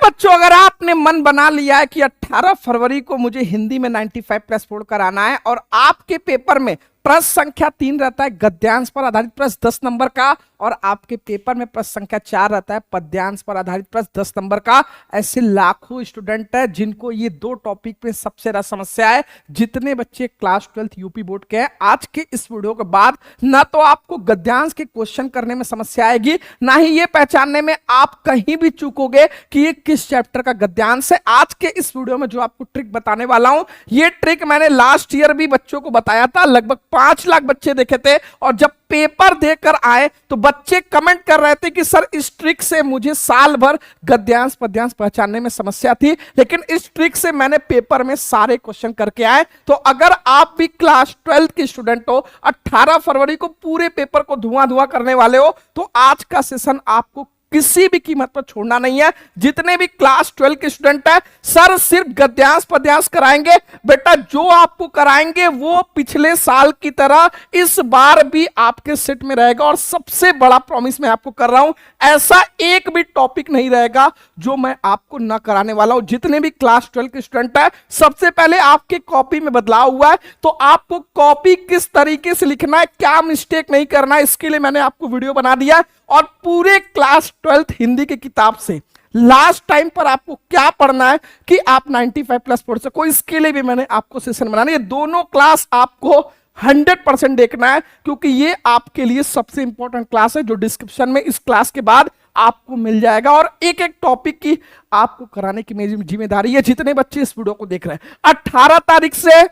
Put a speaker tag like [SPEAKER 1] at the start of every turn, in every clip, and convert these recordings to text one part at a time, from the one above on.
[SPEAKER 1] बच्चों, अगर आपने मन बना लिया है कि 18 फरवरी को मुझे हिंदी में 95 प्लस 4 कराना है और आपके पेपर में प्रश्न संख्या 3 रहता है गद्यांश पर आधारित प्रश्न 10 नंबर का, और आपके पेपर में प्रश्न संख्या 4 रहता है पद्यांश पर आधारित प्रश्न 10 नंबर का। ऐसे लाखों स्टूडेंट है जिनको ये दो टॉपिक पे सबसे ज्यादा समस्या है। जितने बच्चे क्लास 12 यूपी बोर्ड के हैं, आज के इस वीडियो के बाद ना तो आपको गद्यांश के क्वेश्चन करने में समस्या आएगी, ना ही ये पहचानने में आप कहीं भी चूकोगे कि ये किस चैप्टर का गद्यांश है। आज के इस वीडियो में जो आपको ट्रिक बताने वाला हूं, ये ट्रिक मैंने लास्ट ईयर भी बच्चों को बताया था। लगभग 5 लाख बच्चे देखे थे, और जब पेपर देकर आए तो बच्चे कमेंट कर रहे थे कि सर इस ट्रिक से मुझे साल भर गद्यांश पद्यांश पहचानने में समस्या थी, लेकिन इस ट्रिक से मैंने पेपर में सारे क्वेश्चन करके आए। तो अगर आप भी क्लास 12 के स्टूडेंट हो, 18 फरवरी को पूरे पेपर को धुआं धुआं करने वाले हो, तो आज का सेशन आपको किसी भी कीमत पर छोड़ना नहीं है। जितने भी क्लास 12 के स्टूडेंट है, सर सिर्फ गद्यांश पद्यांश कराएंगे। बेटा जो आपको कराएंगे वो पिछले साल की तरह इस बार भी आपके सेट में रहेगा, और सबसे बड़ा प्रॉमिस मैं आपको कर रहा हूं, ऐसा एक भी टॉपिक नहीं रहेगा जो मैं आपको ना कराने वाला हूं। जितने भी क्लास 12 के स्टूडेंट है, सबसे पहले आपके कॉपी में बदलाव हुआ है, तो आपको कॉपी किस तरीके से लिखना है, क्या मिस्टेक नहीं करना है, इसके लिए मैंने आपको वीडियो बना दिया। और पूरे क्लास 12 हिंदी की किताब से लास्ट टाइम पर आपको क्या पढ़ना है कि आप 95 प्लस पढ़ सको, इसके लिए भी मैंने आपको सेशन बनाना। ये दोनों क्लास आपको 100% देखना है, क्योंकि ये आपके लिए सबसे इंपॉर्टेंट क्लास है, जो डिस्क्रिप्शन में इस क्लास के बाद आपको मिल जाएगा। और एक एक टॉपिक की आपको कराने की मेरी जिम्मेदारी है। जितने बच्चे इस वीडियो को देख रहे हैं, 18 तारीख से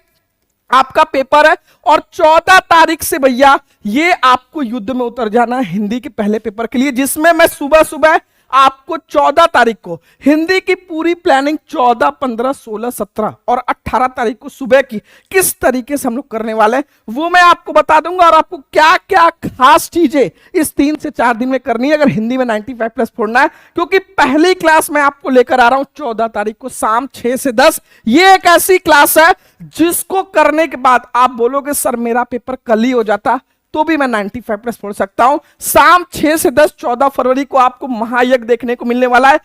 [SPEAKER 1] आपका पेपर है, और 14 तारीख से भैया ये आपको युद्ध में उतर जाना है हिंदी के पहले पेपर के लिए, जिसमें मैं सुबह सुबह आपको 14 तारीख को हिंदी की पूरी प्लानिंग 14, 15, 16, 17 और 18 तारीख को सुबह की किस तरीके से हम लोग करने वाले हैं वो मैं आपको बता दूंगा, और आपको क्या क्या खास चीजें इस 3 से 4 दिन में करनी है अगर हिंदी में 95 प्लस पढ़ना है। क्योंकि पहली क्लास मैं आपको लेकर आ रहा हूं 14 तारीख को शाम 6 से 10। ये एक ऐसी क्लास है जिसको करने के बाद आप बोलोगे सर मेरा पेपर कल ही हो जाता तो भी मैं 95 प्लस पढ़ सकता हूं। शाम 6 से 10 14 फरवरी को आपको महायज्ञ देखने को मिलने वाला है।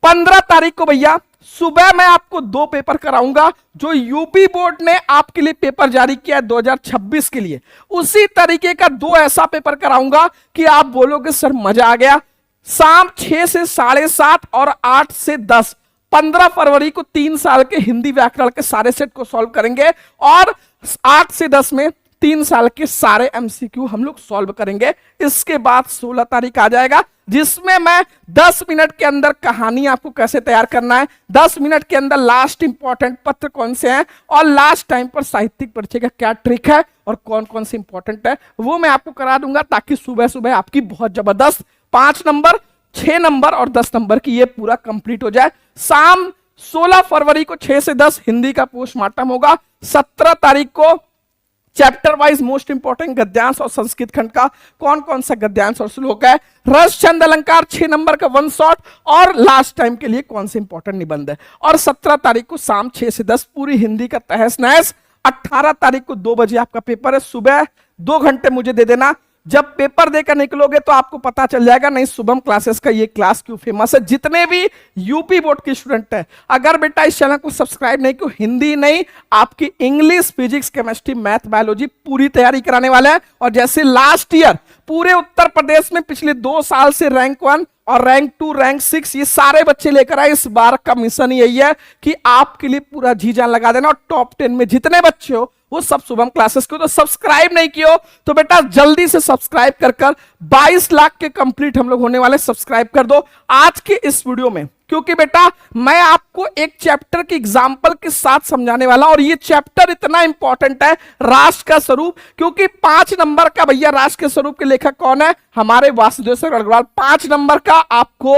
[SPEAKER 1] 15 तारीख को भैया सुबह मैं आपको 2 पेपर कराऊंगा, जो यूपी बोर्ड ने आपके लिए पेपर जारी किया है 2026 के लिए। उसी तरीके का 2 ऐसा पेपर कराऊंगा कि आप बोलोगे सर मजा आ गया। शाम 6 से 7:30 और 8 से 10 15 फरवरी को 3 साल के हिंदी व्याकरण के सारे सेट को सॉल्व करेंगे, और 8 से 10 में 3 साल के सारे एमसीक्यू हम लोग सॉल्व करेंगे। इसके बाद 16 तारीख आ जाएगा, जिसमें मैं 10 मिनट के अंदर कहानी आपको कैसे तैयार करना है, 10 मिनट के अंदर लास्ट इंपॉर्टेंट पत्र कौन से हैं, और लास्ट टाइम पर साहित्यिक परिचय का क्या ट्रिक है और कौन कौन से इंपॉर्टेंट है वो मैं आपको करा दूंगा, ताकि सुबह सुबह आपकी बहुत जबरदस्त 5 नंबर 6 नंबर और 10 नंबर की ये पूरा कंप्लीट हो जाए। शाम 16 फरवरी को 6 से 10 हिंदी का पोस्टमार्टम होगा। 17 तारीख को चैप्टर वाइज मोस्ट इंपॉर्टेंट गद्यांश और संस्कृत खंड का कौन कौन सा गद्यांश और श्लोक है, रस छंद अलंकार 6 नंबर का 1 शॉट, और लास्ट टाइम के लिए कौन से इंपॉर्टेंट निबंध है। और 17 तारीख को शाम 6 से 10 पूरी हिंदी का तहस नहस। 18 तारीख को 2 बजे आपका पेपर है, सुबह 2 घंटे मुझे दे देना। जब पेपर देकर निकलोगे तो आपको पता चल जाएगा नहीं शुभम क्लासेस का ये क्लास क्यों फेमस है। जितने भी यूपी बोर्ड के स्टूडेंट हैं, अगर बेटा इस चैनल को सब्सक्राइब नहीं किया, हिंदी नहीं आपकी English physics chemistry math biology पूरी तैयारी कराने वाले हैं। और जैसे लास्ट ईयर पूरे उत्तर प्रदेश में पिछले 2 साल से रैंक 1 और रैंक 2 रैंक 6 ये सारे बच्चे लेकर आए, इस बार का मिशन यही है कि आपके लिए पूरा जी जान लगा देना, और टॉप 10 में जितने बच्चे हो वो सब शुभम क्लासेस को। तो सब्सक्राइब नहीं किया तो बेटा जल्दी से सब्सक्राइब कर 22 लाख के कंप्लीट हम लोग होने वाले, सब्सक्राइब कर दो आज के इस वीडियो में। क्योंकि बेटा मैं आपको एक चैप्टर के एग्जाम्पल के साथ समझाने वाला हूं, और ये चैप्टर इतना इंपॉर्टेंट है राष्ट्र का स्वरूप, क्योंकि 5 नंबर का भैया राष्ट्र के स्वरूप के लेखक कौन है, हमारे वासुदेव अग्रवाल। 5 नंबर का आपको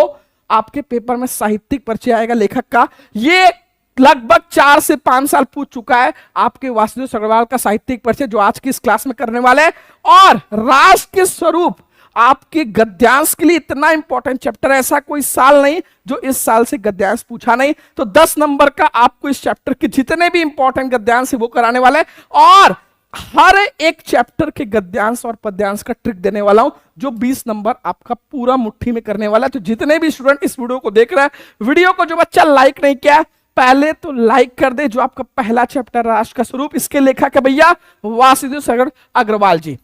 [SPEAKER 1] आपके पेपर में साहित्यिक परिचय आएगा लेखक का। ये लगभग 4 से 5 साल पूछ चुका है आपके वासुदेव अग्रवाल का साहित्यिक परिचय, जो आज की इस क्लास में करने वाले हैं। और राष्ट्र के स्वरूप आपके गद्यांश के लिए इतना इंपॉर्टेंट चैप्टर है, ऐसा कोई साल नहीं जो इस साल से गद्यांश पूछा नहीं। तो 10 नंबर का आपको इस चैप्टर के जितने भी इंपॉर्टेंट गद्यांश है वो कराने वाले हैं। और हर एक चैप्टर के गद्यांश और पद्यांश का ट्रिक देने वाला हूं, जो 20 नंबर आपका पूरा मुट्ठी में करने वाला है। तो जितने भी स्टूडेंट इस वीडियो को देख रहे हैं, वीडियो को जो बच्चा लाइक नहीं किया पहले तो लाइक कर दे। जो आपका पहला चैप्टर राष्ट्र का स्वरूप, इसके लेखक है भैया वासुदेव सागर अग्रवाल जी।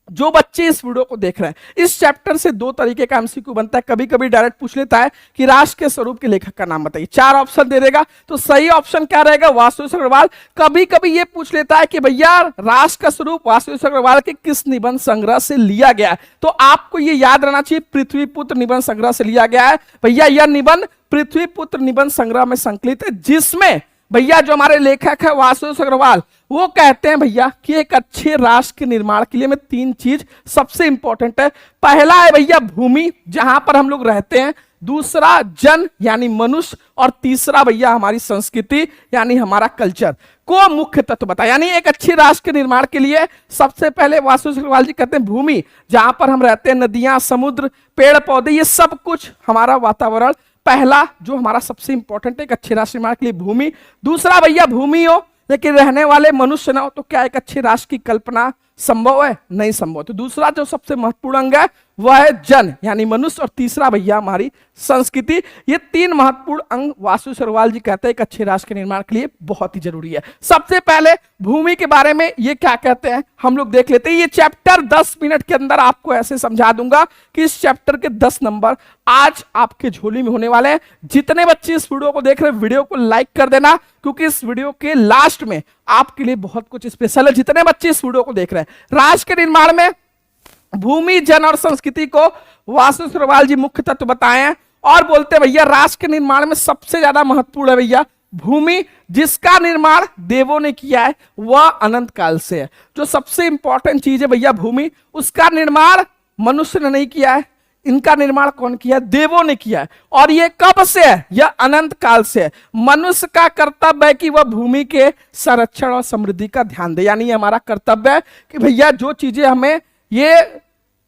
[SPEAKER 1] जो बच्चे इस वीडियो को देख रहे हैं, इस चैप्टर से दो तरीके का एमसीक्यू बनता है। कभी कभी डायरेक्ट पूछ लेता है कि राष्ट्र के स्वरूप के लेखक का नाम बताइए, 4 ऑप्शन दे देगा, तो सही ऑप्शन क्या रहेगा? वासुदेव अग्रवाल। कभी कभी ये पूछ लेता है कि भैया राष्ट्र का स्वरूप वासुदेव अग्रवाल के किस निबंध संग्रह से लिया गया है, तो आपको ये याद रहना चाहिए पृथ्वीपुत्र निबंध संग्रह से लिया गया है। भैया यह निबंध पृथ्वीपुत्र निबंध संग्रह में संकलित है, जिसमें भैया जो हमारे लेखक है वासुदेव अग्रवाल, वो कहते हैं भैया कि एक अच्छे राष्ट्र के निर्माण के लिए में 3 चीज सबसे इंपॉर्टेंट है। पहला है भैया भूमि, जहां पर हम लोग रहते हैं, दूसरा जन यानी मनुष्य, और तीसरा भैया हमारी संस्कृति यानी हमारा कल्चर को मुख्य तत्व बताया। यानी एक अच्छे राष्ट्र के निर्माण के लिए सबसे पहले वासुदेव अग्रवाल जी कहते हैं भूमि, जहां पर हम रहते हैं, नदियां, समुद्र, पेड़ पौधे, ये सब कुछ हमारा वातावरण। पहला जो हमारा सबसे इंपॉर्टेंट है एक अच्छे राष्ट्र निर्माण के लिए भूमि। दूसरा भैया भूमि हो लेकिन रहने वाले मनुष्य ना हो, तो क्या एक अच्छे राष्ट्र की कल्पना संभव है? नहीं संभव। तो दूसरा जो सबसे महत्वपूर्ण अंग है वह है जन यानी मनुष्य, और तीसरा भैया हमारी संस्कृति। ये 3 महत्वपूर्ण अंग वासुदेव अग्रवाल जी कहते हैं एक अच्छे राष्ट्र के निर्माण के लिए बहुत ही जरूरी है। सबसे पहले भूमि के बारे में ये क्या कहते हैं हम लोग देख लेते हैं। ये चैप्टर 10 मिनट के अंदर आपको ऐसे समझा दूंगा कि इस चैप्टर के 10 नंबर आज आपके झोली में होने वाले हैं। जितने बच्चे इस वीडियो को देख रहे हैं, वीडियो को लाइक कर देना, क्योंकि इस वीडियो के लास्ट में आपके लिए बहुत कुछ स्पेशल है। जितने बच्चे इस वीडियो को देख रहे हैं, राष्ट्र के निर्माण में भूमि, जन और संस्कृति को वासुदेव अग्रवाल जी मुख्य तत्व बताए हैं, और बोलते हैं भैया राष्ट्र के निर्माण में सबसे ज्यादा महत्वपूर्ण है भैया भूमि, जिसका निर्माण देवों ने किया है, वह अनंत काल से है। जो सबसे इंपॉर्टेंट चीज है भैया भूमि, उसका निर्माण मनुष्य ने नहीं किया है, इनका निर्माण कौन किया? देवों ने किया है। और ये कब से है? यह अनंत काल से है। मनुष्य का कर्तव्य है कि वह भूमि के संरक्षण और समृद्धि का ध्यान दे। यानी हमारा कर्तव्य है कि भैया जो चीजें हमें ये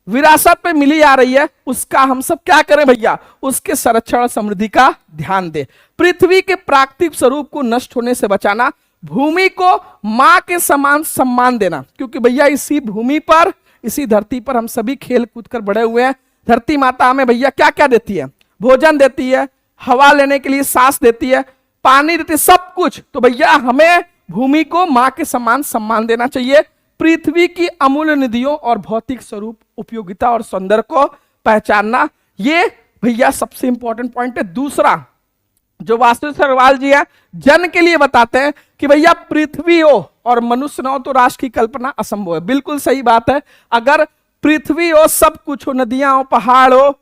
[SPEAKER 1] विरासत में मिली आ रही है, उसका हम सब क्या करें भैया? उसके संरक्षण और समृद्धि का ध्यान दे। पृथ्वी के प्राकृतिक स्वरूप को नष्ट होने से बचाना, भूमि को मां के समान सम्मान देना, क्योंकि भैया इसी भूमि पर, इसी धरती पर हम सभी खेल कूद कर बड़े हुए हैं। धरती माता हमें भैया क्या क्या देती है? भोजन देती है, हवा लेने के लिए सांस देती है, पानी देती है, सब कुछ। तो भैया हमें भूमि को मां के समान सम्मान देना चाहिए। पृथ्वी की अमूल्य निधियों और भौतिक स्वरूप, उपयोगिता और सौंदर्य को पहचानना, ये भैया सबसे इंपॉर्टेंट पॉइंट है। दूसरा जो वासुदेव अग्रवाल जी है जन के लिए बताते हैं कि भैया पृथ्वी हो और मनुष्य ना हो तो राष्ट्र की कल्पना असंभव है। बिल्कुल सही बात है। अगर पृथ्वी हो, सब कुछ हो, नदियां हो, पहाड़ हो,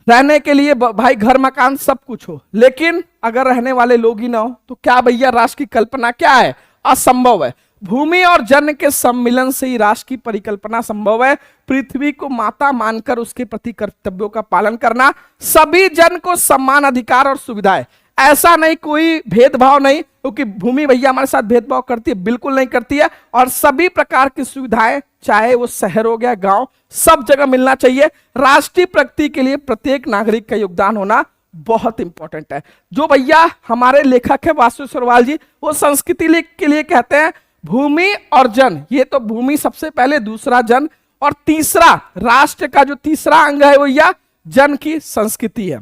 [SPEAKER 1] रहने के लिए भाई घर मकान सब कुछ हो, लेकिन अगर रहने वाले लोग ही ना हो तो क्या भैया राष्ट्र की कल्पना क्या है? असंभव है। भूमि और जन के सम्मिलन से ही राष्ट्र की परिकल्पना संभव है। पृथ्वी को माता मानकर उसके प्रति कर्तव्यों का पालन करना, सभी जन को समान अधिकार और सुविधाएं, ऐसा नहीं कोई भेदभाव नहीं, क्योंकि भूमि भैया हमारे साथ भेदभाव करती है? बिल्कुल नहीं करती है। और सभी प्रकार की सुविधाएं, चाहे वो शहर हो गया गांव, सब जगह मिलना चाहिए। राष्ट्रीय प्रगति के लिए प्रत्येक नागरिक का योगदान होना बहुत इंपॉर्टेंट है। जो भैया हमारे लेखक है वासुदेव अग्रवाल जी, वो संस्कृति के लिए कहते हैं भूमि और जन। ये तो भूमि सबसे पहले, दूसरा जन, और तीसरा राष्ट्र का जो तीसरा अंग है भैया जन की संस्कृति है।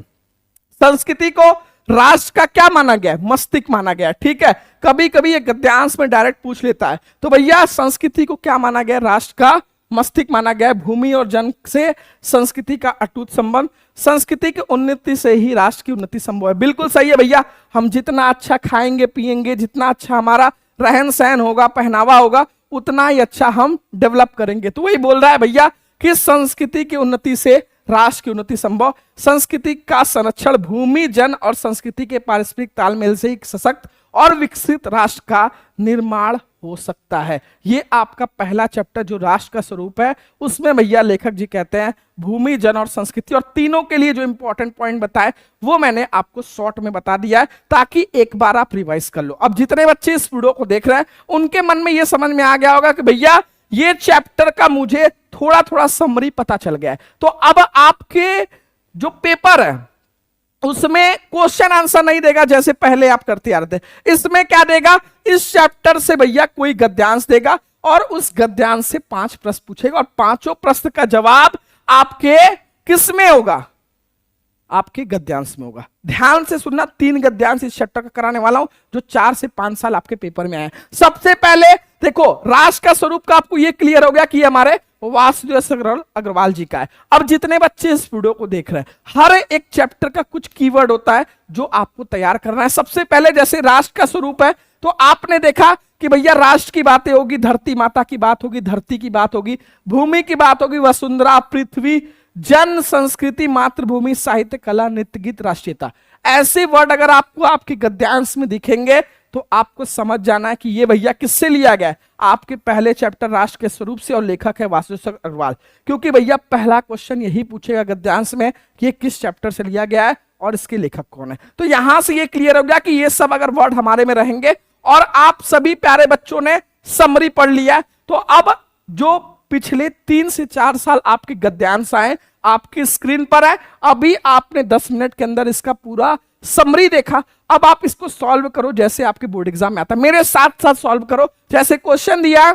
[SPEAKER 1] संस्कृति को राष्ट्र का क्या माना गया है? मस्तिष्क माना गया है। ठीक है, कभी कभी ये गद्यांश में डायरेक्ट पूछ लेता है, तो भैया संस्कृति को क्या माना गया? राष्ट्र का मस्तिष्क माना गया है। भूमि और जन से संस्कृति का अटूट संबंध, संस्कृति की उन्नति से ही राष्ट्र की उन्नति संभव है। बिल्कुल सही है भैया। हम जितना अच्छा खाएंगे पिएंगे, जितना अच्छा हमारा रहन सहन होगा, पहनावा होगा, उतना ही अच्छा हम डेवलप करेंगे। तो वही बोल रहा है भैया कि संस्कृति की उन्नति से राष्ट्र की उन्नति संभव। संस्कृति का संरक्षण, भूमि, जन और संस्कृति के पारस्परिक तालमेल से एक सशक्त और विकसित राष्ट्र का निर्माण हो सकता है। ये आपका पहला चैप्टर जो राष्ट्र का स्वरूप है, उसमें भैया लेखक जी कहते हैं भूमि, जन और संस्कृति, और तीनों के लिए जो इंपॉर्टेंट पॉइंट बताए वो मैंने आपको शॉर्ट में बता दिया है, ताकि एक बार आप रिवाइज कर लो। अब जितने बच्चे इस वीडियो को देख रहे हैं उनके मन में ये समझ में आ गया होगा कि भैया ये चैप्टर का मुझे थोड़ा थोड़ा समरी पता चल गया है। तो अब आपके जो पेपर है उसमें क्वेश्चन आंसर नहीं देगा जैसे पहले आप करते आ रहे थे। इसमें क्या देगा, इस चैप्टर से भैया कोई गद्यांश देगा और उस गद्यांश से 5 प्रश्न पूछेगा और पांचों प्रश्न का जवाब आपके किस में होगा, आपके गद्यांश में होगा। ध्यान से सुनना, 3 गद्यांश इस चैप्टर का कराने वाला हूं जो 4 से 5 साल आपके पेपर में आए। सबसे पहले देखो, राष्ट्र का स्वरूप का आपको ये क्लियर हो गया कि हमारे वासुदेव अग्रवाल जी का है। अब जितने बच्चे इस वीडियो को देख रहे हैं, हर एक चैप्टर का कुछ कीवर्ड होता है जो आपको तैयार करना है। सबसे पहले जैसे राष्ट्र का स्वरूप है, तो आपने देखा कि भैया राष्ट्र की बातें होगी, धरती माता की बात होगी, धरती की बात होगी, भूमि की बात होगी, वसुंधरा, पृथ्वी, जन, संस्कृति, मातृभूमि, साहित्य, कला, नृत्य, गीत, राष्ट्रीयता। ऐसे वर्ड अगर आपको आपके गद्यांश में दिखेंगे तो आपको समझ जाना है कि ये भैया किससे लिया गया है, आपके पहले चैप्टर राष्ट्र के स्वरूप से, और लेखक है वासुदेव अग्रवाल। क्योंकि भैया पहला क्वेश्चन यही पूछेगा गद्यांश में कि ये किस चैप्टर से लिया गया है और इसके लेखक कौन है। तो यहां से ये क्लियर हो गया कि ये सब अगर वर्ड हमारे में रहेंगे और आप सभी प्यारे बच्चों ने समरी पढ़ लिया, तो अब जो पिछले 3 से 4 साल आपके गद्यांश आए आपकी स्क्रीन पर है। अभी आपने 10 मिनट के अंदर इसका पूरा समरी देखा। अब आप इसको सॉल्व करो जैसे आपके बोर्ड एग्जाम में आता है, मेरे साथ साथ सॉल्व करो। जैसे क्वेश्चन दिया,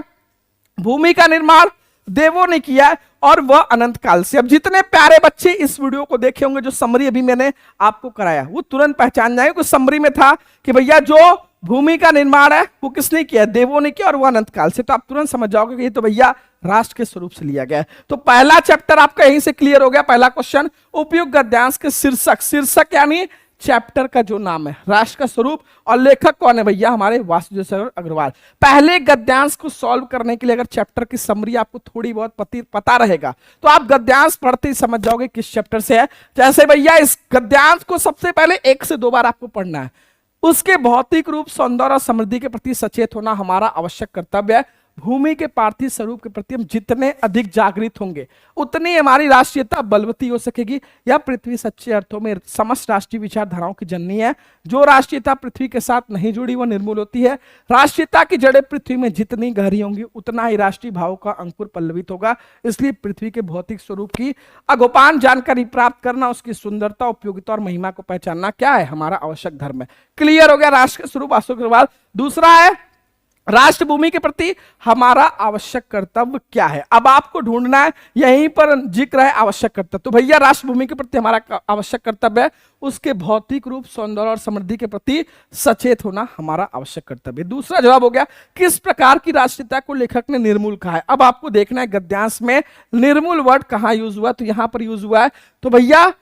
[SPEAKER 1] भूमि का निर्माण देवों ने किया है और वह अनंत काल से। अब जितने प्यारे बच्चे इस वीडियो को देखे होंगे, जो समरी अभी मैंने आपको कराया, वो तुरंत पहचान जाएंगे। कुछ समरी में था कि भैया जो भूमि का निर्माण है वो किसने किया, देवों ने किया और वो अनंत काल से। तो आप तुरंत समझ जाओगे कि ये तो भैया राष्ट्र के स्वरूप से लिया गया है। तो पहला चैप्टर आपका यहीं से क्लियर हो गया। पहला क्वेश्चन, उपयुक्त गद्यांश के शीर्षक, शीर्षक यानी चैप्टर का जो नाम है, राष्ट्र का स्वरूप, और लेखक कौन है भैया, हमारे वासुदेव अग्रवाल। पहले गद्यांश को सॉल्व करने के लिए अगर चैप्टर की समरी आपको थोड़ी बहुत पता रहेगा तो आप गद्यांश पढ़ते ही समझ जाओगे किस चैप्टर से है। जैसे भैया इस गद्यांश को सबसे पहले 1 से 2 बार आपको पढ़ना है। उसके भौतिक रूप, सौंदर्य और समृद्धि के प्रति सचेत होना हमारा आवश्यक कर्तव्य है। भूमि के पार्थिव स्वरूप के प्रति हम जितने अधिक जागृत होंगे उतनी हमारी राष्ट्रीयता बलवती हो सकेगी। यह पृथ्वी सच्चे अर्थों में समस्त राष्ट्रीय विचारधाराओं की जननी है। जो राष्ट्रीयता पृथ्वी के साथ नहीं जुड़ी वह निर्मूल होती है। राष्ट्रीयता की जड़ें पृथ्वी में जितनी गहरी होंगी उतना ही राष्ट्रीय भावों का अंकुर पल्लवित होगा। इसलिए पृथ्वी के भौतिक स्वरूप की अगोपान जानकारी प्राप्त करना, उसकी सुंदरता, उपयोगिता और महिमा को पहचानना क्या है, हमारा आवश्यक धर्म है। क्लियर हो गया राष्ट्र के स्वरूप वासुदेव अग्रवाल। दूसरा है राष्ट्र भूमि के प्रति हमारा आवश्यक कर्तव्य क्या है। अब आपको ढूंढना है, यहीं पर जिक्र है आवश्यक कर्तव्य। तो भैया राष्ट्र भूमि के प्रति हमारा आवश्यक कर्तव्य है उसके भौतिक रूप, सौंदर्य और समृद्धि के प्रति सचेत होना हमारा आवश्यक कर्तव्य। दूसरा जवाब हो गया, किस प्रकार की राष्ट्रीयता को लेखक ने निर्मूल कहा है। अब आपको देखना है गद्यांश में निर्मूल वर्ड कहां यूज हुआ, तो यहां पर यूज हुआ है। तो भैया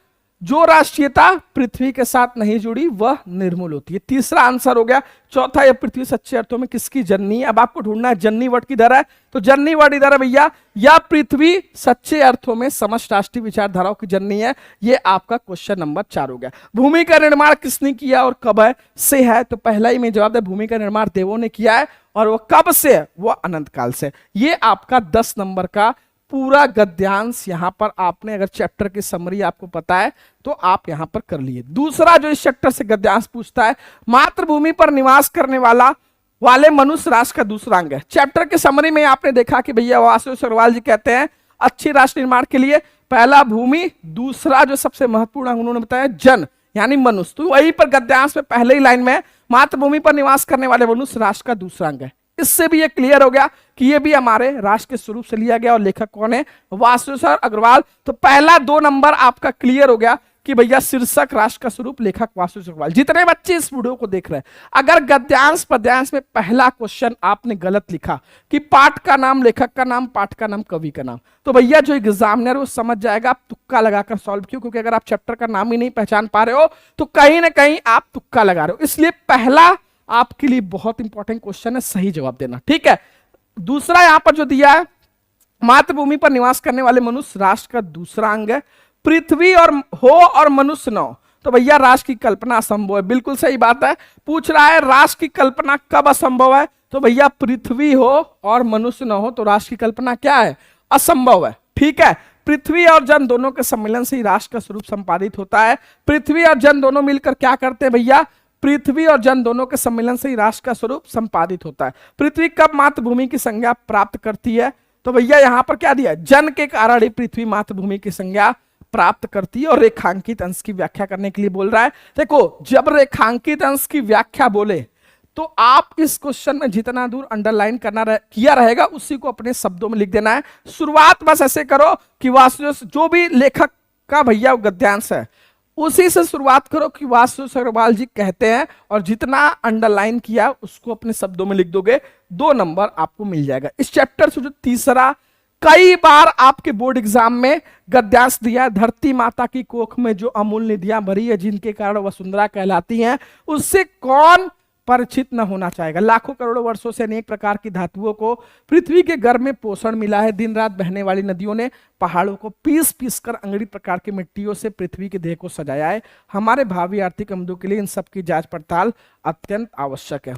[SPEAKER 1] जो राष्ट्रीयता पृथ्वी के साथ नहीं जुड़ी वह निर्मूल होती है। तीसरा आंसर हो गया। चौथा, यह पृथ्वी सच्चे अर्थों में किसकी जननी है। अब आपको ढूंढना है जननी वर्ड किधर है, तो जननी वर्ड इधर है भैया। यह पृथ्वी सच्चे अर्थों में समस्त राष्ट्रीय विचारधाराओं की जननी है। यह आपका क्वेश्चन नंबर 4 हो गया। भूमि का निर्माण किसने किया और कब है से है, तो पहला ही में जवाब है, भूमि का निर्माण देवों ने किया है और वह कब से है, वह अनंत काल से। यह आपका 10 नंबर का पूरा गद्यांश यहां पर आपने, अगर चैप्टर की समरी आपको पता है तो आप यहां पर कर लिए। दूसरा जो इस चैप्टर से गद्यांश पूछता है, मातृभूमि पर निवास करने वाले मनुष्य राष्ट्र का दूसरा अंग है। चैप्टर की समरी में आपने देखा कि भैया वासुदेव अग्रवाल जी कहते हैं अच्छी राष्ट्र निर्माण के लिए पहला भूमि, दूसरा जो सबसे महत्वपूर्ण अंग उन्होंने बताया जन यानी मनुष्य। तो वहीं पर गद्यांश में पहले ही लाइन में मातृभूमि पर निवास करने वाले मनुष्य राष्ट्र का दूसरा अंग है। इससे भी ये क्लियर हो गया कि ये भी हमारे राष्ट्र के स्वरूप से लिया गया और लेखक कौन है, वासुदेव अग्रवाल। तो पहला 2 नंबर आपका क्लियर हो गया कि भैया शीर्षक राष्ट्र का स्वरूप, लेखक वासुदेव अग्रवाल। जितने बच्चे इस वीडियो को देख रहे हैं, अगर गद्यांश पद्यांश में पहला क्वेश्चन आपने गलत लिखा कि पाठ का नाम, लेखक का नाम, पाठ का नाम, कवि का नाम, तो भैया जो एग्जामिनर वो समझ जाएगा आप तुक्का लगाकर सॉल्व क्यों, क्योंकि अगर आप चैप्टर का नाम ही नहीं पहचान पा रहे हो तो कहीं ना कहीं आप तुक्का लगा रहे हो। इसलिए पहला आपके लिए बहुत इंपॉर्टेंट क्वेश्चन है, सही जवाब देना, ठीक है। दूसरा यहां पर जो दिया है, मातृभूमि पर निवास करने वाले मनुष्य राष्ट्र का दूसरा अंग है। पृथ्वी और मनुष्य न हो तो भैया राष्ट्र की कल्पना असंभव है। बिल्कुल सही बात है। पूछ रहा है राष्ट्र की कल्पना कब असंभव है, तो भैया पृथ्वी हो और मनुष्य न हो तो राष्ट्र की कल्पना क्या है, असंभव है, ठीक है। पृथ्वी और जन दोनों के सम्मिलन से ही राष्ट्र का स्वरूप संपादित होता है। पृथ्वी और जन दोनों मिलकर क्या करते हैं भैया, पृथ्वी और जन दोनों के सम्मिलन से ही राष्ट्र का स्वरूप संपादित होता है। पृथ्वी कब मातृभूमि की संज्ञा प्राप्त करती है, तो भैया यहां पर क्या दिया है, जन के कारण ही पृथ्वी मातृभूमि की संज्ञा प्राप्त करती है और रेखांकित अंश की व्याख्या करने के लिए बोल रहा है। देखो जब रेखांकित अंश की व्याख्या बोले तो आप इस क्वेश्चन में जितना दूर अंडरलाइन किया रहेगा उसी को अपने शब्दों में लिख देना है। शुरुआत बस ऐसे करो कि वासुदेव जो भी लेखक का भैया गद्यांश है उसी से शुरुआत करो कि वासुदेव अग्रवाल जी कहते हैं, और जितना अंडरलाइन किया उसको अपने शब्दों में लिख दोगे, 2 नंबर आपको मिल जाएगा। इस चैप्टर से जो तीसरा कई बार आपके बोर्ड एग्जाम में गद्यांश दिया है, धरती माता की कोख में जो अमूल्य निधियां भरी है जिनके कारण वसुंधरा कहलाती हैं, उससे कौन परिचित न होना चाहेगा। लाखों करोड़ों वर्षों से अनेक प्रकार की धातुओं को पृथ्वी के गर्भ में पोषण मिला है। दिन रात बहने वाली नदियों ने पहाड़ों को पीस पीस कर अंगड़ी प्रकार की मिट्टियों से पृथ्वी के देह को सजाया है। हमारे भावी आर्थिक अमदों के लिए इन सब की जांच पड़ताल अत्यंत आवश्यक है।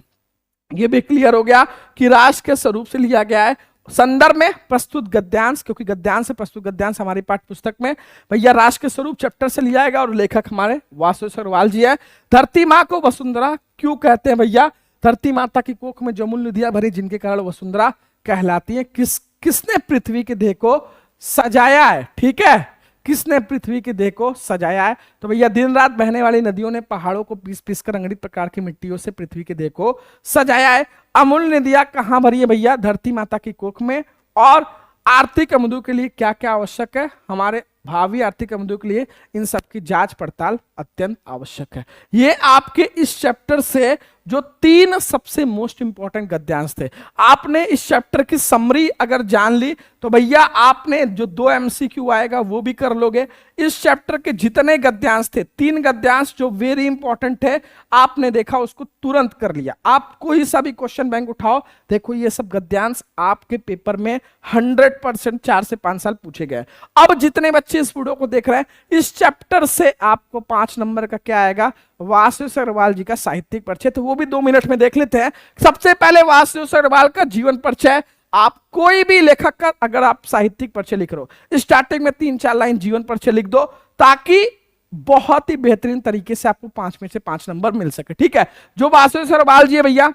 [SPEAKER 1] यह भी क्लियर हो गया कि राष्ट्र के स्वरूप से लिया गया है। संदर्भ में प्रस्तुत गद्यांश, क्योंकि गद्यांश से प्रस्तुत गद्यांश हमारी पाठ्य पुस्तक में भैया राष्ट्र के स्वरूप चैप्टर से लिया जाएगा और लेखक हमारे वासुदेव अग्रवाल जी है। धरती माँ को वसुंधरा क्यों कहते हैं भैया? धरती माता की कोख में जो अमूल्य निधियां भरी जिनके कारण वसुंधरा कहलाती है। किसने पृथ्वी के देह को सजाया है? ठीक है, किसने पृथ्वी के देह को सजाया है? तो भैया दिन रात बहने वाली नदियों ने पहाड़ों को पीस पीस कर अंगड़ी प्रकार की मिट्टियों से पृथ्वी के देह को सजाया है। अमूल्य नदियां कहां भरी है भैया? धरती माता की कोख में। और आर्थिक अमदों के लिए क्या क्या आवश्यक है? हमारे भावी आर्थिक अमदों के लिए इन सब की जांच पड़ताल अत्यंत आवश्यक है। ये आपके इस चैप्टर से जो 3 सबसे मोस्ट इंपॉर्टेंट गद्यांश थे, आपने इस चैप्टर की समरी अगर जान ली तो भैया आपने जो 2 MCQ आएगा वो भी कर लोगे। इस चैप्टर के जितने गद्यांश थे, 3 गद्यांश जो वेरी इंपॉर्टेंट थे, आपने देखा उसको तुरंत कर लिया। आप कोई सा भी क्वेश्चन बैंक उठाओ, देखो ये सब गद्यांश आपके पेपर में 100% 4 से 5 साल पूछे गए। अब जितने बच्चे इस वीडियो को देख रहे हैं, इस चैप्टर से आपको 5 नंबर का क्या आएगा? वासुदेव अग्रवाल जी का साहित्यिक परिचय। तो वो भी 2 मिनट में देख लेते हैं। सबसे पहले वासुदेव अग्रवाल का जीवन परिचय। आप कोई भी लेखक का अगर आप साहित्यिक परिचय लिख रहे हो, स्टार्टिंग में 3-4 लाइन जीवन परिचय लिख दो, ताकि बहुत ही बेहतरीन तरीके से आपको 5 में से 5 नंबर मिल सके। ठीक है, जो वासुदेव अग्रवाल जी है भैया,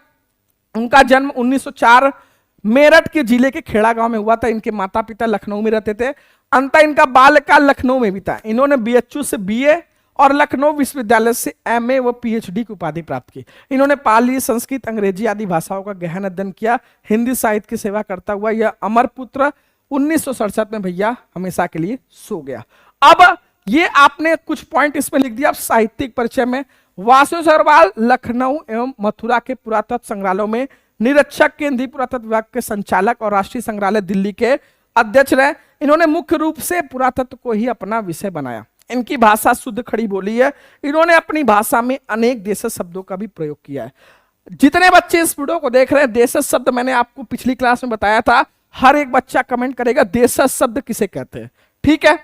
[SPEAKER 1] उनका जन्म 1904 मेरठ के जिले के खेड़ा गांव में हुआ था। इनके माता पिता लखनऊ में रहते थे। अंत इनका बाल्यकाल लखनऊ में भी था। इन्होंने BHU से BA और लखनऊ विश्वविद्यालय से MA व PhD की उपाधि प्राप्त की। इन्होंने पाली, संस्कृत, अंग्रेजी आदि भाषाओं का गहन अध्ययन किया। हिंदी साहित्य की सेवा करता हुआ यह अमर पुत्र 1967 में भैया हमेशा के लिए सो गया। अब ये आपने कुछ पॉइंट इसमें लिख दिया। साहित्यिक परिचय में वासुदेव अग्रवाल लखनऊ एवं मथुरा के पुरातत्व संग्रहालयों में निरीक्षक, केंद्रीय पुरातत्व विभाग के संचालक और राष्ट्रीय संग्रहालय दिल्ली के अध्यक्ष रहे। इन्होंने मुख्य रूप से पुरातत्व को ही अपना विषय बनाया। इनकी भाषा शुद्ध खड़ी बोली है। इन्होंने अपनी भाषा में अनेक देशज शब्दों का भी प्रयोग किया है। जितने बच्चे इस वीडियो को देख रहे हैं, देशज शब्द मैंने आपको पिछली क्लास में बताया था। हर एक बच्चा कमेंट करेगा देशज शब्द किसे कहते हैं। ठीक है,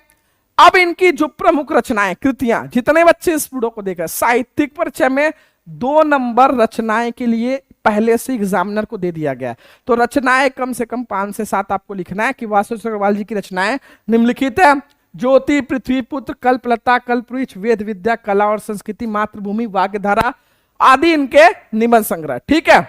[SPEAKER 1] अब इनकी जो प्रमुख रचनाएं, कृतियां, जितने बच्चे इस वीडियो को देख रहे हैं, साहित्यिक परिचय में 2 नंबर रचनाएं के लिए पहले से एग्जामिनर को दे दिया गया। तो रचनाएं कम से कम 5 से 7 आपको लिखना है कि वासुदेव अग्रवाल जी की रचनाएं निम्नलिखित है। ज्योति, पृथ्वीपुत्र, कल्पलता, कल्पवृक्ष, वेद विद्या, कला और संस्कृति, मातृभूमि, वाग्धारा आदि इनके निबंध संग्रह। ठीक है,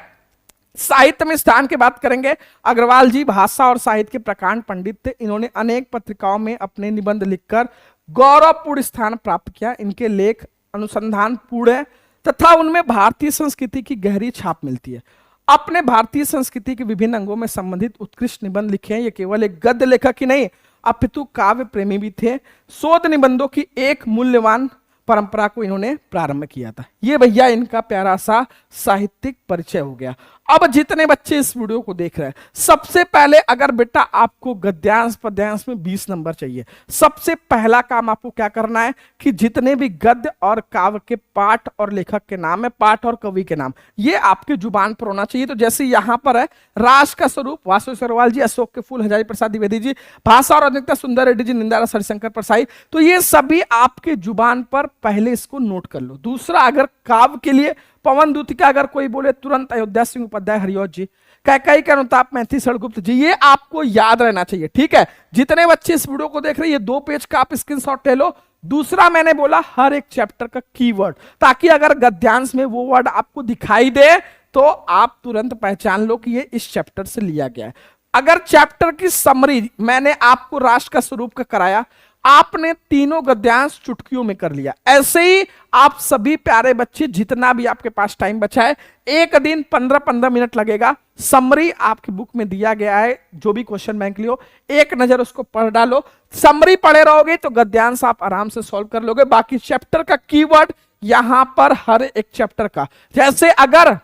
[SPEAKER 1] साहित्य में स्थान की बात करेंगे। अग्रवाल जी भाषा और साहित्य के प्रकांड पंडित थे। इन्होंने अनेक पत्रिकाओं में अपने निबंध लिखकर गौरवपूर्ण स्थान प्राप्त किया। इनके लेख अनुसंधान पूर्ण है तथा उनमें भारतीय संस्कृति की गहरी छाप मिलती है। अपने भारतीय संस्कृति के विभिन्न अंगों में संबंधित उत्कृष्ट निबंध लिखे हैं। ये केवल एक गद्य लेखक ही नहीं अपितु काव्य प्रेमी भी थे। शोध निबंधों की एक मूल्यवान परंपरा को इन्होंने प्रारंभ किया था। ये भैया इनका प्यारा सा साहित्यिक परिचय हो गया। अब जितने बच्चे इस वीडियो को देख रहे हैं, सबसे पहले अगर बेटा आपको गद्यांश पद्यांश में 20 नंबर चाहिए, सबसे पहला काम आपको क्या करना है कि जितने भी गद्य और काव्य के पाठ और लेखक के नाम है, पाठ और कवि के नाम, ये आपके जुबान पर होना चाहिए। तो जैसे यहां पर है, राष्ट्र का स्वरूप वासुदेव अग्रवाल जी, अशोक के फूल हजारी प्रसाद द्विवेदी जी, भाषा और आधुनिकता सुंदर रेड्डी जी, निंदारा हरिशंकर परसाई। तो ये सभी आपके जुबान पर पहले इसको नोट कर लो। दूसरा, अगर काव्य के लिए पवन दूत का अगर कोई बोले तुरंत अयोध्या सिंह उपाध्याय, हरिऔध जी, कैकेयी का अनुताप, मैथिली सड़गुप्त जी, ये आपको याद रहना चाहिए। ठीक है, जितने बच्चे इस वीडियो को देख रहे हैं, ये 2 पेज का आप स्क्रीनशॉट ले लो। दूसरा, मैंने बोला हर एक चैप्टर का कीवर्ड, ताकि अगर गद्यांश में वो वर्ड आपको दिखाई दे तो आप तुरंत पहचान लो कि ये इस चैप्टर से लिया गया है। अगर चैप्टर की समरी मैंने आपको राष्ट्र का स्वरूप का कराया, आपने तीनों गद्यांश चुटकियों में कर लिया। ऐसे ही आप सभी प्यारे बच्चे, जितना भी आपके पास टाइम बचा है, एक दिन 15-15 मिनट लगेगा। समरी आपकी बुक में दिया गया है, जो भी क्वेश्चन बैंक लियो एक नजर उसको पढ़ डालो। समरी पढ़े रहोगे तो गद्यांश आप आराम से सॉल्व कर लोगे। बाकी चैप्टर का कीवर्ड यहां पर हर एक चैप्टर का, जैसे अगर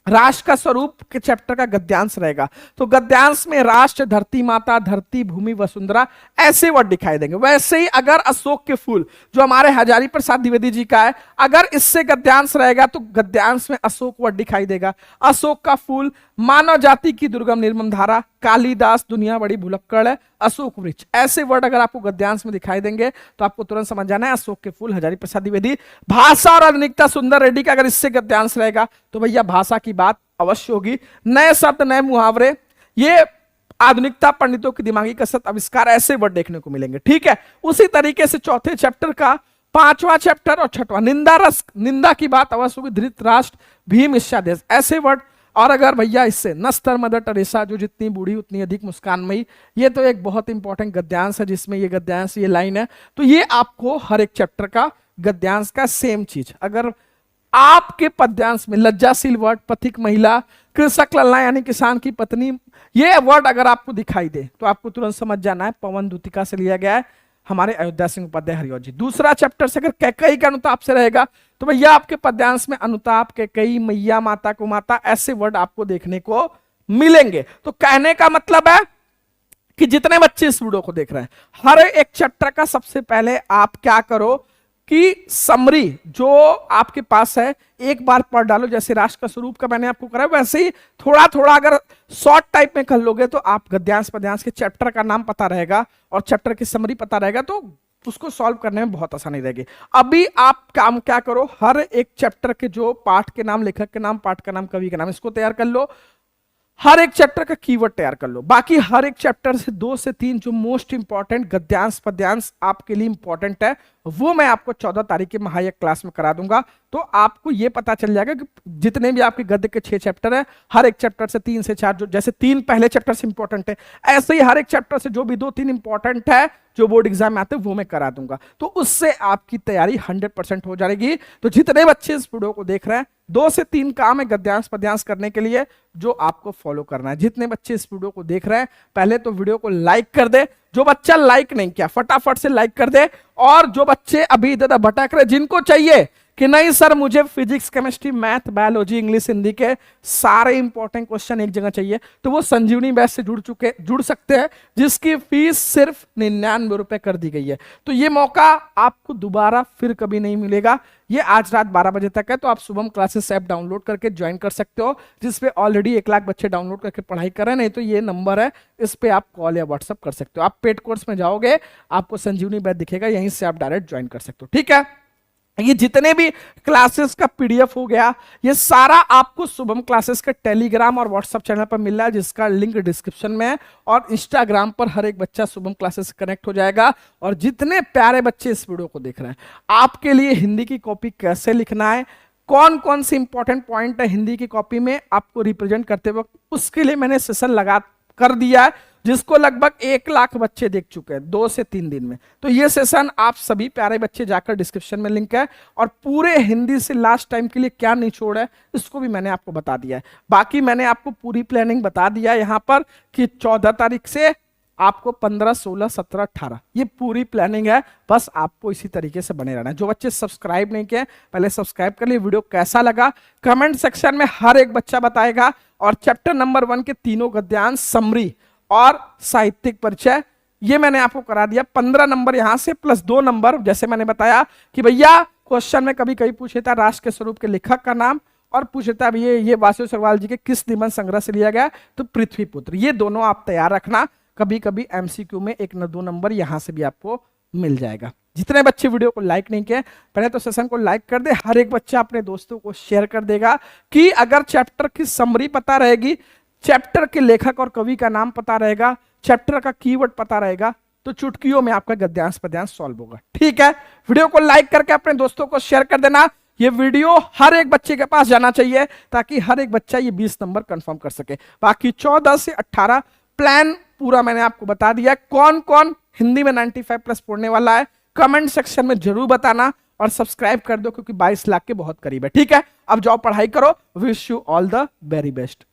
[SPEAKER 1] राष्ट्र का स्वरूप के चैप्टर का गद्यांश रहेगा तो गद्यांश में राष्ट्र, धरती माता, धरती, भूमि, वसुंधरा ऐसे वर्ड दिखाई देंगे। वैसे ही अगर अशोक के फूल जो हमारे हजारी प्रसाद द्विवेदी जी का है, अगर इससे गद्यांश रहेगा तो गद्यांश में अशोक वर्ड दिखाई देगा। अशोक का फूल, मानव जाति की दुर्गम निर्मम धारा, कालिदास, दुनिया बड़ी भुलक्कड़ है, अशोक वृक्ष, ऐसे वर्ड अगर आपको गद्यांश में दिखाई देंगे तो आपको तुरंत समझ जाना है अशोक के फूल, हजारी प्रसाद द्विवेदी। भाषा और आधुनिकता, सुंदर रेड्डी का अगर इससे गद्यांश रहेगा तो भैया भाषा की बात अवश्य होगी। नए शब्द, नए मुहावरे, ये आधुनिकता, पंडितों की दिमागी कसरत, आविष्कार, ऐसे वर्ड देखने को मिलेंगे। ठीक है, उसी तरीके से चौथे चैप्टर का पांचवा चैप्टर और छठवां, निंदा रस, निंदा की बात अवश्य होगी। धृतराष्ट्र, भीम, ईर्ष्यादेश, ऐसे वर्ड। और अगर भैया इससे नस्तर, मदर टेरेसा, जो जितनी बूढ़ी उतनी अधिक मुस्कानमयी, ये तो एक बहुत इंपॉर्टेंट गद्यांश है, जिसमें ये गद्यांश, ये लाइन है। तो ये आपको हर एक चैप्टर का गद्यांश का सेम चीज। अगर आपके पद्यांश में लज्जाशील वर्ड, पथिक महिला, कृषक लल्ला यानी किसान की पत्नी, ये वर्ड अगर आपको दिखाई दे तो आपको तुरंत समझ जाना है पवन दूतिका से लिया गया है, हमारे अयोध्या सिंह उपाध्याय हरिऔध जी। दूसरा चैप्टर से अगर कैकई का अनुताप से रहेगा तो भैया आपके पद्यांश में अनुताप, कैकई, मैया, माता को माता, ऐसे वर्ड आपको देखने को मिलेंगे। तो कहने का मतलब है कि जितने बच्चे इस वीडियो को देख रहे हैं, हर एक चैप्टर का सबसे पहले आप क्या करो कि समरी जो आपके पास है एक बार पढ़ डालो। जैसे राष्ट्र का स्वरूप का मैंने आपको करा, वैसे ही थोड़ा थोड़ा अगर शॉर्ट टाइप में कर लोगे तो आप गद्यांश पद्यांश के चैप्टर का नाम पता रहेगा और चैप्टर की समरी पता रहेगा तो उसको सॉल्व करने में बहुत आसानी रहेगी। अभी आप काम क्या करो, हर एक चैप्टर के जो पाठ के नाम, लेखक के नाम, पाठ का नाम, कवि का नाम, इसको तैयार कर लो। हर एक चैप्टर का कीवर्ड तैयार कर लो। बाकी हर एक चैप्टर से 2 से 3 जो मोस्ट इंपॉर्टेंट गद्यांश पद्यांश आपके लिए इंपॉर्टेंट है, वो मैं आपको 14 तारीख के महायक क्लास में करा दूंगा। तो आपको ये पता चल जाएगा कि जितने भी आपके गद्य के 6 चैप्टर है, हर एक चैप्टर से 3 से 4, जो जैसे 3 पहले चैप्टर से इंपॉर्टेंट है, ऐसे ही हर एक चैप्टर से जो भी 2-3 इंपॉर्टेंट है जो बोर्ड एग्जाम में आते हैं वो मैं करा दूंगा। तो उससे आपकी तैयारी 100% हो जाएगी। तो जितने बच्चे इस वीडियो को देख रहे हैं, 2 से 3 काम है गद्यांश पद्यांश करने के लिए जो आपको फॉलो करना है। जितने बच्चे इस वीडियो को देख रहे हैं, पहले तो वीडियो को लाइक कर दे। जो बच्चा लाइक नहीं किया फटाफट से लाइक कर दे। और जो बच्चे अभी इधर भटक रहे, जिनको चाहिए कि नहीं सर मुझे physics, chemistry, math, biology, English, Hindi के सारे इंपॉर्टेंट क्वेश्चन एक जगह चाहिए, तो वो संजीवनी बैच से जुड़ सकते हैं, जिसकी फीस सिर्फ 99 रुपए कर दी गई है। तो ये मौका आपको दोबारा फिर कभी नहीं मिलेगा। ये आज रात 12 बजे तक है। तो आप शुभम क्लासेस ऐप डाउनलोड करके ज्वाइन कर सकते हो, जिसपे ऑलरेडी 1 लाख बच्चे डाउनलोड करके पढ़ाई कर रहे हैं। नहीं तो ये नंबर है, इस पे आप कॉल या व्हाट्सअप कर सकते हो। आप पेड कोर्स में जाओगे, आपको संजीवनी बैच दिखेगा, यहीं से आप डायरेक्ट ज्वाइन कर सकते हो। ठीक है, ये जितने भी क्लासेस का पीडीएफ हो गया, ये सारा आपको शुभम क्लासेस के टेलीग्राम और व्हाट्सएप चैनल पर मिल रहा है, जिसका लिंक डिस्क्रिप्शन में है। और इंस्टाग्राम पर हर एक बच्चा शुभम क्लासेस से कनेक्ट हो जाएगा। और जितने प्यारे बच्चे इस वीडियो को देख रहे हैं, आपके लिए हिंदी की कॉपी कैसे लिखना है, कौन कौन से इंपॉर्टेंट पॉइंट है हिंदी की कॉपी में आपको रिप्रेजेंट करते वक्त, उसके लिए मैंने सेशन लगा कर दिया है, जिसको लगभग 1 लाख बच्चे देख चुके हैं 2 से 3 दिन में। तो ये सेशन आप सभी प्यारे बच्चे जाकर डिस्क्रिप्शन में लिंक है। और पूरे हिंदी से लास्ट टाइम के लिए क्या निचोड़ है, इसको भी मैंने आपको बता दिया है। बाकी मैंने आपको पूरी प्लानिंग बता दिया है यहाँ पर कि 14 तारीख से आपको 15, 16, 17, 18 ये पूरी प्लानिंग है। बस आपको इसी तरीके से बने रहना है। जो बच्चे सब्सक्राइब नहीं किए पहले सब्सक्राइब कर लिए। वीडियो कैसा लगा कमेंट सेक्शन में हर एक बच्चा बताएगा। और चैप्टर नंबर 1 के तीनों गद्यांश, समरी और साहित्यिक परिचय ये मैंने आपको करा दिया। 15 नंबर यहां से प्लस 2 नंबर, जैसे मैंने बताया कि भैया क्वेश्चन में कभी कभी पूछे था राष्ट्र के स्वरूप के लेखक का नाम, और पूछे था ये वासु सरवाल जी के किस निबंध संग्रह से लिया गया, तो पृथ्वीपुत्र। ये दोनों आप तैयार रखना, कभी कभी एमसीक्यू में 1-2 नंबर यहां से भी आपको मिल जाएगा। जितने बच्चे वीडियो को लाइक नहीं किए, पहले तो सेशन को लाइक कर दे। हर एक बच्चा अपने दोस्तों को शेयर कर देगा कि अगर चैप्टर की समरी पता रहेगी, चैप्टर के लेखक और कवि का नाम पता रहेगा, चैप्टर का कीवर्ड पता रहेगा, तो चुटकियों में आपका गद्यांश पद्यांश सॉल्व होगा। ठीक है, वीडियो को लाइक करके अपने दोस्तों को शेयर कर देना। ये वीडियो हर एक बच्चे के पास जाना चाहिए ताकि हर एक बच्चा ये 20 नंबर कंफर्म कर सके। बाकी 14 से 18 प्लान पूरा मैंने आपको बता दिया। कौन कौन हिंदी में 95 प्लस पढ़ने वाला है कमेंट सेक्शन में जरूर बताना और सब्सक्राइब कर दो, क्योंकि 22 लाख के बहुत करीब है। ठीक है, अब जाओ पढ़ाई करो। Wish you all the very best.